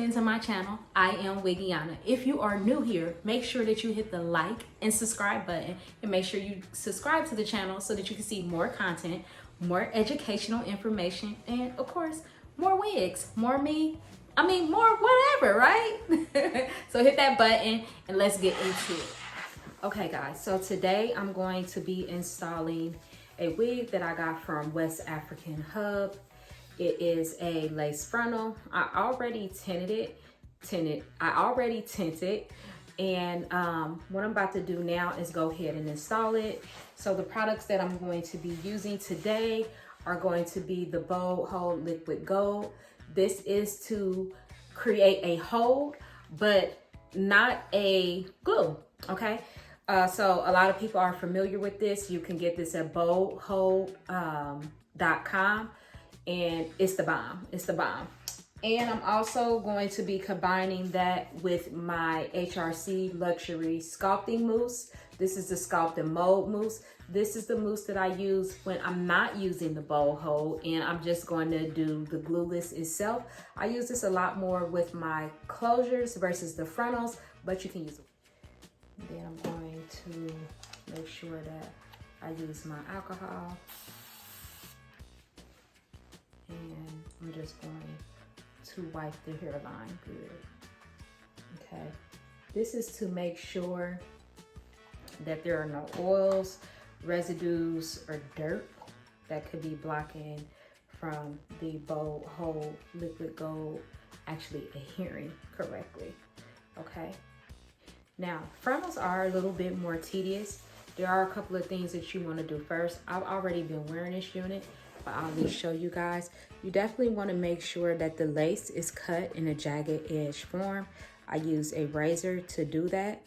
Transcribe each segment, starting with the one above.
into my channel. I am Wiggiana. If you are new here, make sure that you hit the like and subscribe button, and make sure you subscribe to the channel so that you can see more content, more educational information, and of course, more wigs, more me. I mean, more whatever, right? So hit that button and let's get into it. Okay guys, so today I'm going to be installing a wig that I got from West African Hub. It is a lace frontal. I already tinted, and what I'm about to do now is go ahead and install it. So the products that I'm going to be using today are going to be the Bold Hold Liquid Gold. This is to create a hold, but not a glue, okay? So a lot of people are familiar with this. You can get this at boldhold.com. And it's the bomb. It's the bomb. And I'm also going to be combining that with my HRC Luxury Sculpting Mousse. This is the Sculpt and Mold Mousse. This is the mousse that I use when I'm not using the bowl hold and I'm just going to do the glueless itself. I use this a lot more with my closures versus the frontals, but you can use it. Then I'm going to make sure that I use my alcohol. And I'm just going to wipe the hairline good. Okay, this is to make sure that there are no oils, residues, or dirt that could be blocking from the Bold Hold Liquid Gold actually adhering correctly. Okay, now frontals are a little bit more tedious. There are a couple of things that you want to do first. I've already been wearing this unit, but I'll just show you guys. You definitely want to make sure that the lace is cut in a jagged edge form. I use a razor to do that.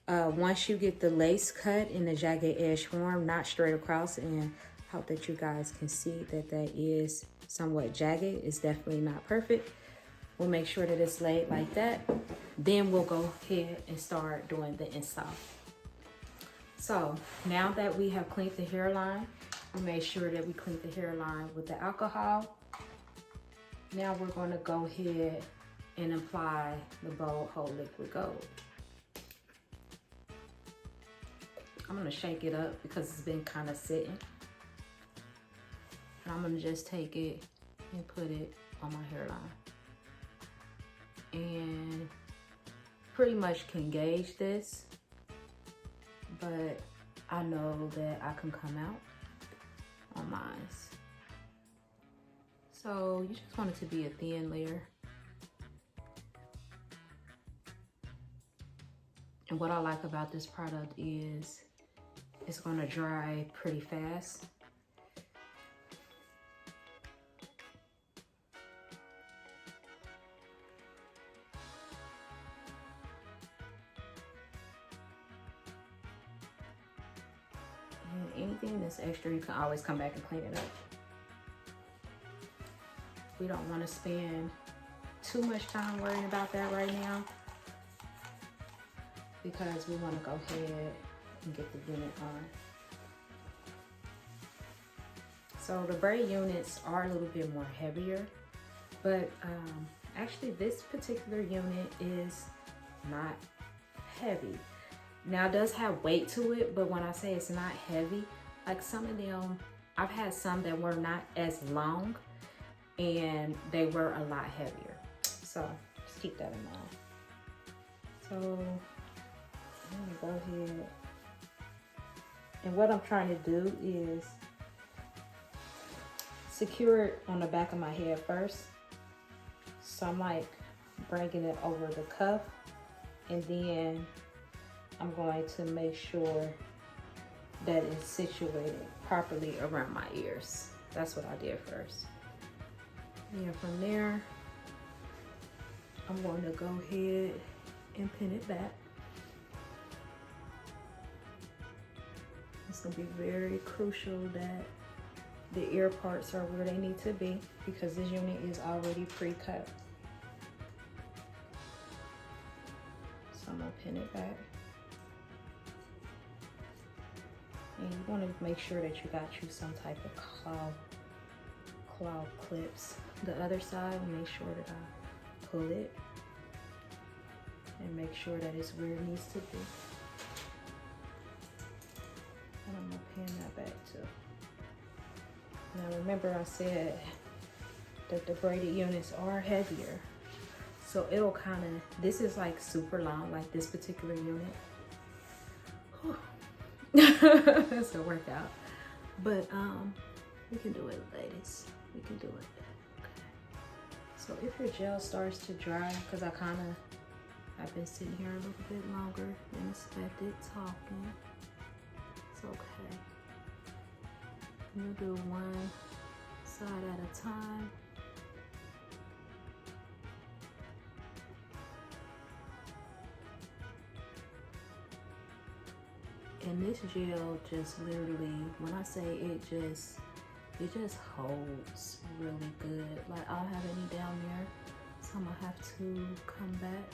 Once you get the lace cut in a jagged edge form, not straight across, and I hope that you guys can see that that is somewhat jagged. It's definitely not perfect. We'll make sure that it's laid like that. Then we'll go ahead and start doing the install. So now that we have cleaned the hairline, we made sure that we cleaned the hairline with the alcohol. Now we're going to go ahead and apply the Bold Hold Liquid Gold. I'm going to shake it up because it's been kind of sitting. And I'm going to just take it and put it on my hairline. And pretty much can gauge this, but I know that I can come out on mine. So you just want it to be a thin layer. And what I like about this product is it's going to dry pretty fast. And anything that's extra, you can always come back and clean it up. We don't want to spend too much time worrying about that right now because we want to go ahead and get the unit on. So the braid units are a little bit more heavier, but actually this particular unit is not heavy. Now it does have weight to it, but when I say it's not heavy, like some of them, I've had some that were not as long and they were a lot heavier. So just keep that in mind. So I'm gonna go ahead. And what I'm trying to do is secure it on the back of my head first. So I'm like bringing it over the cuff, and then I'm going to make sure that it's situated properly around my ears. That's what I did first. And from there, I'm going to go ahead and pin it back. It's going to be very crucial that the ear parts are where they need to be because this unit is already pre-cut. So I'm going to pin it back. And you want to make sure that you got you some type of claw clips. The other side, make sure that I pull it and make sure that it's where it needs to be. And I'm gonna pin that back too. Now remember I said that the braided units are heavier. So it'll kind of, this is like super long, like this particular unit. It's a workout. But we can do it, ladies. We can do it. Okay. So if your gel starts to dry, because I've been sitting here a little bit longer than expected talking. It's okay. You'll do one side at a time. And this gel just literally, when I say it just holds really good. Like I don't have any down there, so I'm gonna have to come back.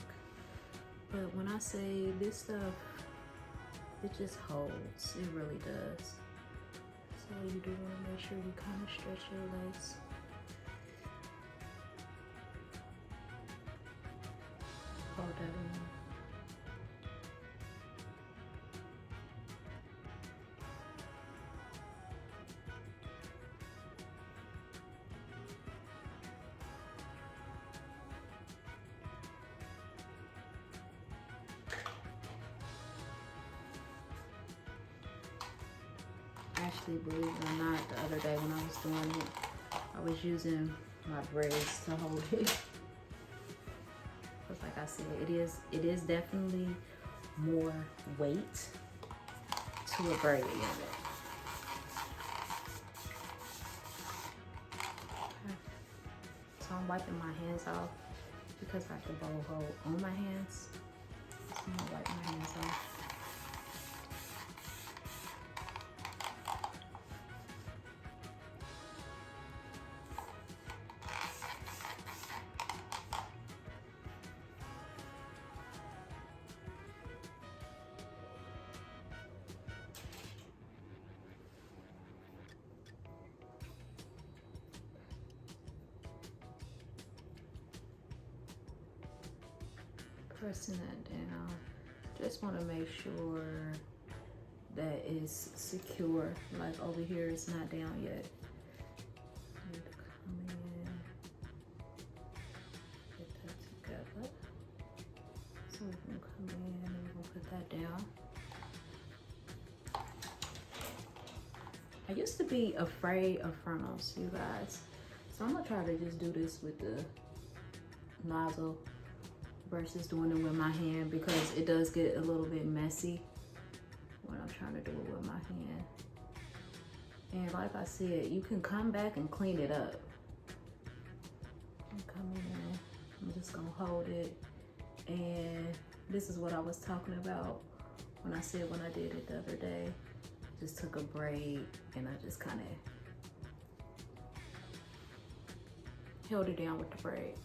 But when I say this stuff, it just holds, it really does. So you do wanna make sure you kind of stretch your legs. Hold that in. Actually, believe it or not, the other day when I was doing it, I was using my braids to hold it. Because like I said, it is definitely more weight to a braided unit. Okay. So I'm wiping my hands off because I have the bowl hold on my hands. So I'm gonna wipe my hands off. Pressing that down. Just want to make sure that it's secure. Like over here, it's not down yet. I need to come in, get that together. So we can come in and we'll put that down. I used to be afraid of frontals, you guys. So I'm gonna try to just do this with the nozzle versus doing it with my hand, because it does get a little bit messy when I'm trying to do it with my hand. And like I said, you can come back and clean it up. I'm coming in, I'm just gonna hold it. And this is what I was talking about when I said when I did it the other day. Just took a braid and I just kind of held it down with the braid.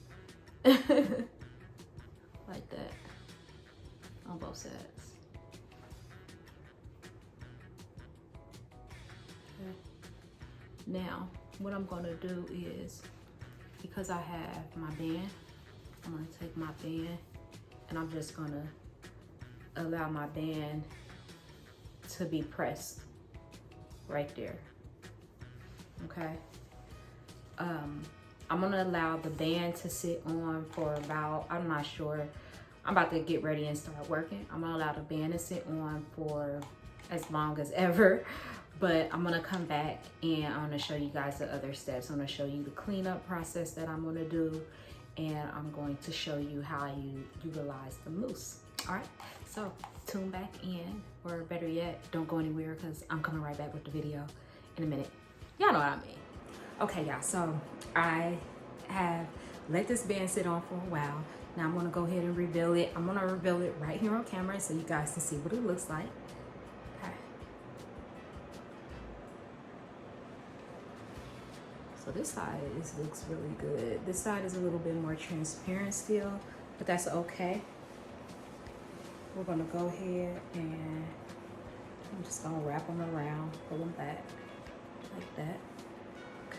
Like that on both sides. Okay. Now, what I'm gonna do is, because I have my band, I'm gonna take my band and I'm just gonna allow my band to be pressed right there. Okay. I'm gonna allow the band to sit on for about, I'm not sure, I'm about to get ready and start working. I'm gonna allow the band to sit on for as long as ever, but I'm gonna come back and I'm gonna show you guys the other steps. I'm gonna show you the cleanup process that I'm gonna do, and I'm going to show you how you utilize the mousse. All right, so tune back in, or better yet, don't go anywhere, because I'm coming right back with the video in a minute. Y'all know what I mean. Okay, y'all, so I have let this band sit on for a while. Now I'm gonna go ahead and reveal it. I'm gonna reveal it right here on camera so you guys can see what it looks like. Okay. So this side looks really good. This side is a little bit more transparent still, but that's okay. We're gonna go ahead and I'm just gonna wrap them around, pull them back like that.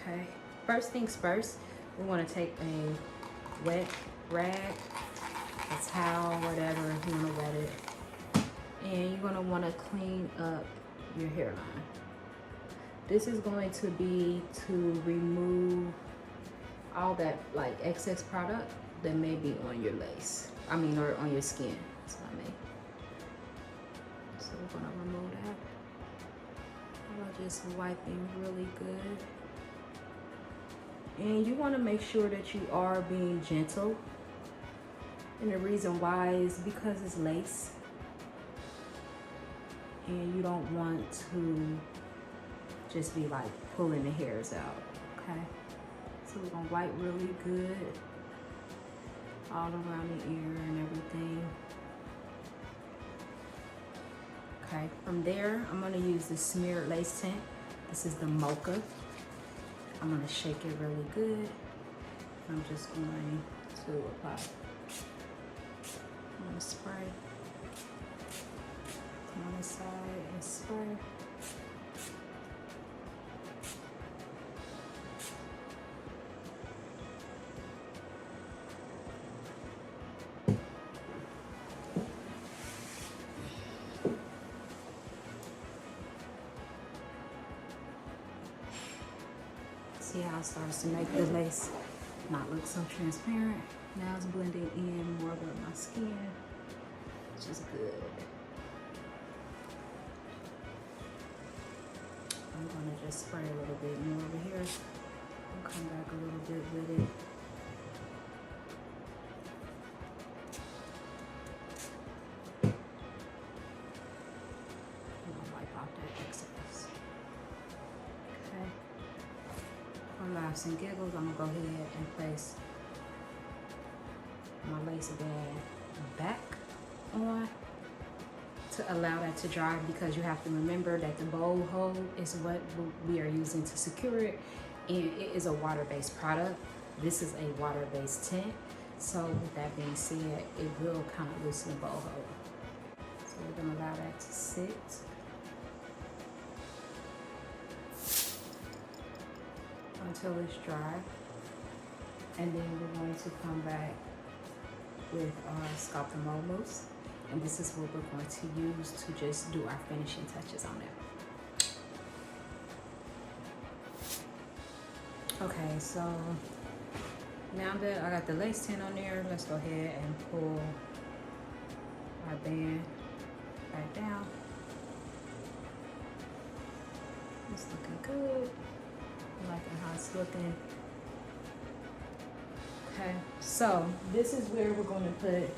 Okay, first things first, we want to take a wet rag a towel, whatever, if you want to wet it. And you're going to want to clean up your hairline. This is going to be to remove all that like excess product that may be on your lace. Or on your skin. That's what I mean. So we're going to remove that. I'm just wiping really good. And you want to make sure that you are being gentle. And the reason why is because it's lace. And you don't want to just be like pulling the hairs out, okay? So we're gonna wipe really good all around the ear and everything. Okay, from there, I'm gonna use the smeared lace tint. This is the Mocha. I'm gonna shake it really good. I'm just going to apply. I'm gonna spray on the side and spray. See how it starts to make the lace not look so transparent. Now it's blending in more with my skin, which is good. I'm gonna just spray a little bit more over here. I'll come back a little bit with it. I'm gonna wipe off that excess. Okay. For laughs and giggles, I'm gonna go ahead and place my lace band back on to allow that to dry, because you have to remember that the bowl hole is what we are using to secure it, and it is a water-based product. This is a water-based tint, so with that being said, it will kind of loosen the bowl hole. So we're going to allow that to sit. Until it's dry, and then we're going to come back with our Sculpt Mousse, and this is what we're going to use to just do our finishing touches on it. Okay, so now that I got the lace tint on there, let's go ahead and pull our band back down. It's looking good. I'm liking how it's looking. Okay, so this is where we're going to put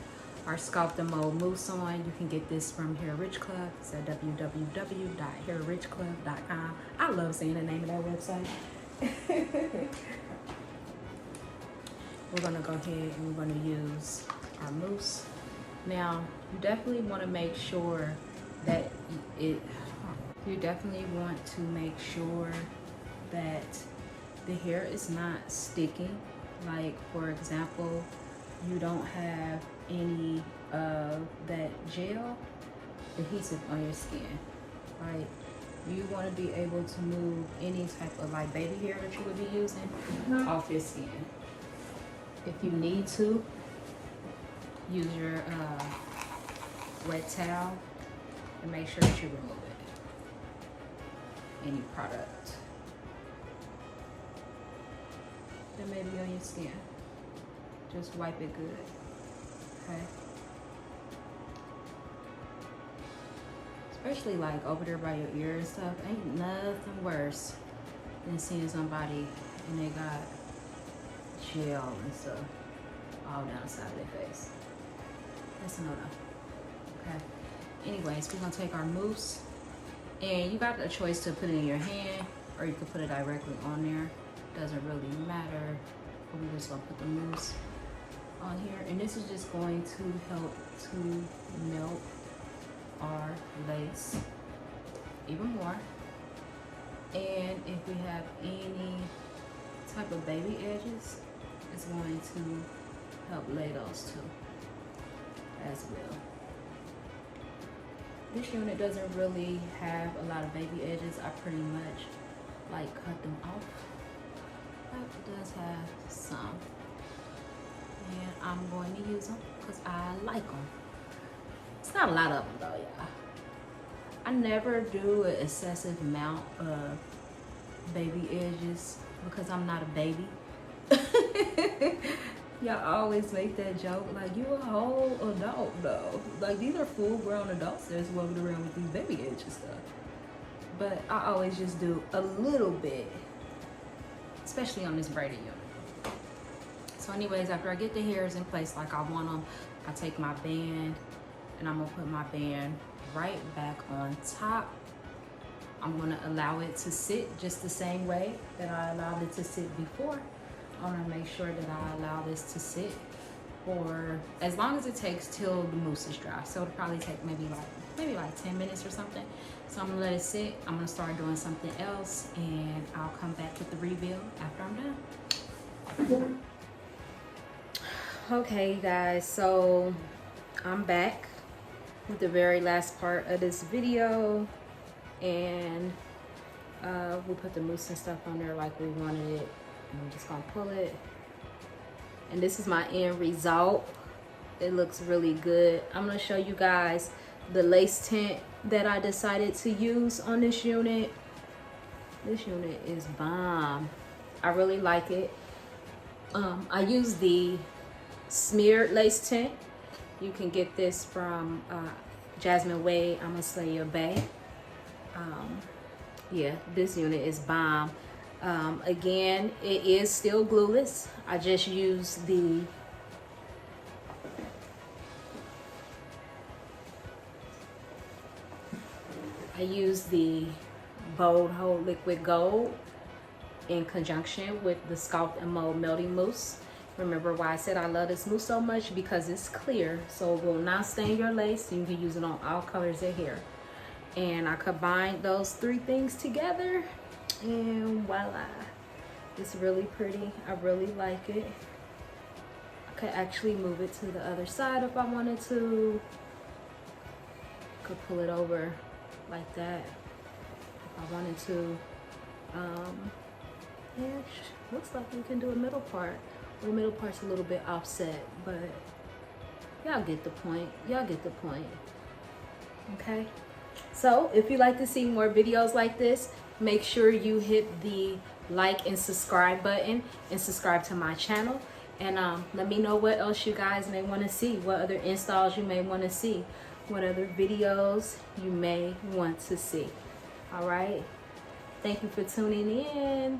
our Sculpt Mousse on. You can get this from Hair Rich Club. It's at www.hairrichclub.com. I love saying the name of that website. We're going to go ahead and we're going to use our mousse. Now, you definitely want to make sure that the hair is not sticking. Like, for example, you don't have any of that gel adhesive on your skin, right? You want to be able to move any type of like baby hair that you would be using off your skin. If you need to, use your wet towel and make sure that you remove it. Any product that may be on your skin. Just wipe it good, okay? Especially like over there by your ear and stuff. Ain't nothing worse than seeing somebody and they got gel and stuff all down the side of their face. That's a no-no, okay? Anyways, we're gonna take our mousse, and you got a choice to put it in your hand or you can put it directly on there. Doesn't really matter, but we're just gonna put the mousse on here, and this is just going to help to melt our lace even more. And if we have any type of baby edges, it's going to help lay those too as well. This unit doesn't really have a lot of baby edges. I pretty much like cut them off, but it does have some, and I'm going to use them. because I like them. It's not a lot of them though, y'all. I never do an excessive amount of baby edges because I'm not a baby. Y'all always make that joke like you a whole adult though. Like these are full-grown adults that's walking around with these baby edges stuff. But I always just do a little bit, especially on this braided unit. So anyways, after I get the hairs in place like I want them, I take my band and I'm gonna put my band right back on top. I'm gonna allow it to sit just the same way that I allowed it to sit before. I wanna make sure that I allow this to sit for as long as it takes till the mousse is dry. So it'll probably take maybe like 10 minutes or something. So I'm gonna let it sit. I'm gonna start doing something else and I'll come back with the reveal after I'm done. Okay guys, so I'm back with the very last part of this video, and we put the mousse and stuff on there like we wanted it. I'm just gonna pull it, and this is my end result. It looks really good. I'm gonna show you guys the lace tint that I decided to use on this unit. This unit is bomb. I really like it. I use the smeared lace tint. You can get this from Jasmine Wade, I'ma Slay Your Bae. Yeah, this unit is bomb. Again, it is still glueless. I just use the Bold Hold Liquid Gold in conjunction with the Sculpt and Mold Melting Mousse. Remember why I said I love this mousse so much? Because it's clear, so it will not stain your lace. You can use it on all colors of hair. And I combined those three things together, and voila. It's really pretty. I really like it. I could actually move it to the other side if I wanted to. Could pull it over like that if I wanted to. Yeah, looks like we can do a middle part. The middle part's a little bit offset, but y'all get the point. Y'all get the point. Okay? So if you'd like to see more videos like this, make sure you hit the like and subscribe button and subscribe to my channel. And let me know what else you guys may want to see, what other installs you may want to see, what other videos you may want to see. All right? Thank you for tuning in.